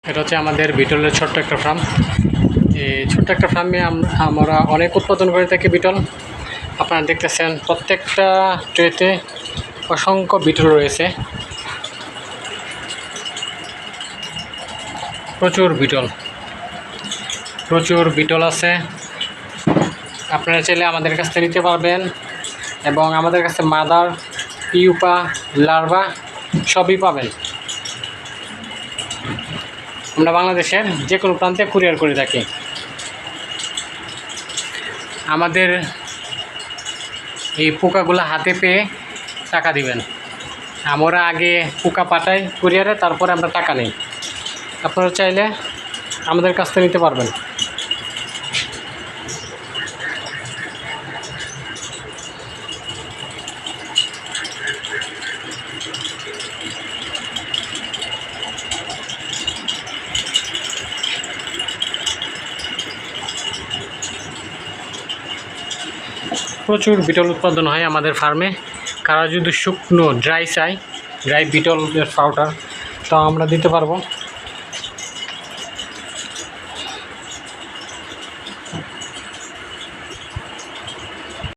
এটা হচ্ছে আমাদের বিটলের ছোট্ট একটা ফার্ম। এই ছোট্ট একটা ফার্মে আমরা অনেক উৎপাদন করে থাকি বিটল। আপনারা দেখতেছেন প্রত্যেকটা ট্রেতে অসংখ্য বিটল রয়েছে, প্রচুর বিটল আছে। আপনারা চাইলে আমাদের কাছ থেকে নিতে পারবেন এবং আমাদের কাছে মাদার, পিউপা, লার্ভা সবই পাবেন। আমরা বাংলাদেশের যে কোনো প্রান্তে কুরিয়ার করে থাকি। আমাদের এই পোকাগুলো হাতে পেয়ে টাকা দিবেন। আমরা আগে পোকা পাঠাই কুরিয়ারে, তারপরে আমরা টাকা নিই। আপনারা চাইলে আমাদের কাছ থেকে নিতে পারবেন। প্রচুর বিটল উৎপাদন হয় আমাদের ফার্মে। কারা যদি শুকনো ড্রাই চাই, ড্রাই বিটলের পাউডার, তো আমরা দিতে পারবো।